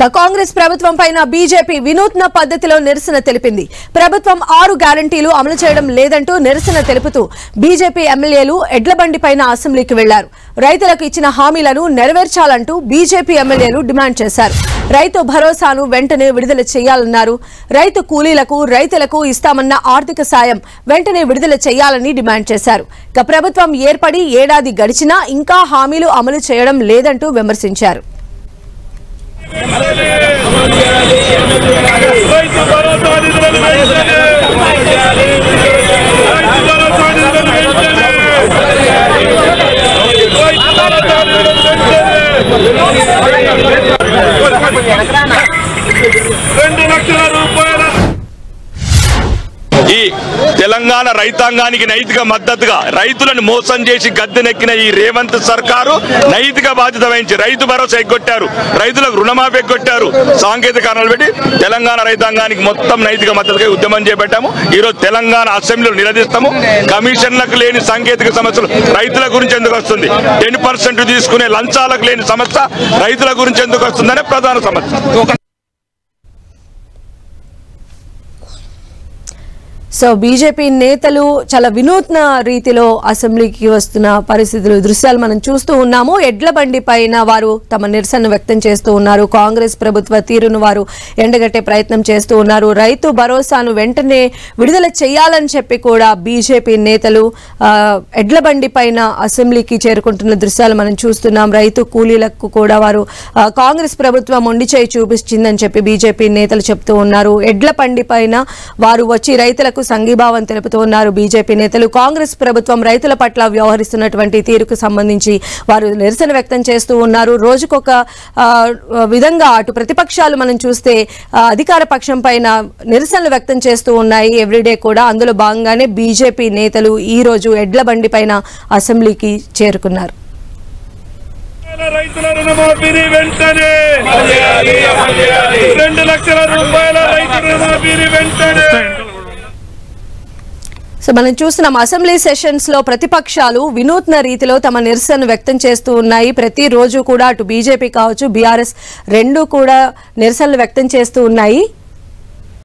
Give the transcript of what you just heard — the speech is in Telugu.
కాంగ్రెస్ ప్రభుత్వం పైన బీజేపీ వినూత్న పద్ధతిలో నిరసన తెలిపింది. ప్రభుత్వం 6 గ్యారంటీలు అమలు చేయడం లేదంటూ నిరసన తెలుపుతూ బీజేపీ ఎమ్మెల్యేలు ఎడ్లబండి పైన అసెంబ్లీకి వెళ్లారు. రైతులకు ఇచ్చిన హామీలను నెరవేర్చాలంటూ బీజేపీ ఎమ్మెల్యేలు డిమాండ్ చేశారు. రైతు భరోసాను వెంటనే విడుదల చేయాలన్నారు. రైతు కూలీలకు రైతులకు ఇస్తామన్న ఆర్థిక సాయం వెంటనే విడుదల చేయాలని డిమాండ్ చేశారు. ప్రభుత్వం ఏర్పడి ఏడాది గడిచినా ఇంకా హామీలు అమలు చేయడం లేదంటూ విమర్శించారు. ఈ తెలంగాణ రైతాంగానికి నైతిక మద్దతుగా రైతులను మోసం చేసి గద్దెనెక్కిన ఈ రేవంత్ సర్కారు నైతిక బాధ్యత వహించి రైతు భరోసా ఎగ్గొట్టారు, రైతులకు రుణమాఫీ ఎగ్గొట్టారు. సాంకేతిక కారణాలు పెట్టి తెలంగాణ రైతాంగానికి మొత్తం నైతిక మద్దతుగా ఉద్యమం చేపట్టాము. ఈరోజు తెలంగాణ అసెంబ్లీలో నిలదీస్తాము. కమిషన్లకు లేని సాంకేతిక సమస్యలు రైతుల గురించి ఎందుకు వస్తుంది? 10% తీసుకునే లంచాలకు లేని సమస్య రైతుల గురించి ఎందుకు వస్తుందనే ప్రధాన సమస్య. సో బీజేపీ నేతలు చాలా వినూత్న రీతిలో అసెంబ్లీకి వస్తున్న పరిస్థితులు దృశ్యాలు మనం చూస్తూ ఉన్నాము. ఎడ్ల బండి పైన వారు తమ నిరసన వ్యక్తం చేస్తూ ఉన్నారు. కాంగ్రెస్ ప్రభుత్వ తీరును వారు ఎండగట్టే ప్రయత్నం చేస్తూ ఉన్నారు. రైతు భరోసాను వెంటనే విడుదల చేయాలని చెప్పి కూడా బీజేపీ నేతలు ఎడ్ల బండి పైన అసెంబ్లీకి చేరుకుంటున్న దృశ్యాలు మనం చూస్తున్నాం. రైతు కూలీలకు కూడా వారు కాంగ్రెస్ ప్రభుత్వం మొండి చేయి చూపించిందని చెప్పి బీజేపీ నేతలు చెప్తూ ఉన్నారు. ఎడ్ల బండి పైన వారు వచ్చి రైతులకు సంఘీభావం తెలుపుతూ ఉన్నారు. బీజేపీ నేతలు కాంగ్రెస్ ప్రభుత్వం రైతుల పట్ల వ్యవహరిస్తున్నటువంటి తీరుకు సంబంధించి వారు నిరసన వ్యక్తం చేస్తూ ఉన్నారు. రోజుకొక విధంగా అటు ప్రతిపక్షాలు మనం చూస్తే అధికార పక్షం పైన నిరసనలు వ్యక్తం చేస్తూ ఉన్నాయి ఎవ్రీడే కూడా. అందులో భాగంగానే బీజేపీ నేతలు ఈ రోజు ఎడ్ల బండి పైన అసెంబ్లీకి చేరుకున్నారు. రైతుల రుణమాఫీని వెంటనే 2 లక్షల రూపాయల రైతు రుణమాఫీని వెంటనే. సో మనం చూస్తున్నాం అసెంబ్లీ సెషన్స్ లో ప్రతిపక్షాలు వినూత్న రీతిలో తమ నిరసన వ్యక్తం చేస్తూ ఉన్నాయి. ప్రతిరోజు కూడా అటు బీజేపీ కావచ్చు బీఆర్ఎస్ రెండు కూడా నిరసనలు వ్యక్తం చేస్తూ ఉన్నాయి.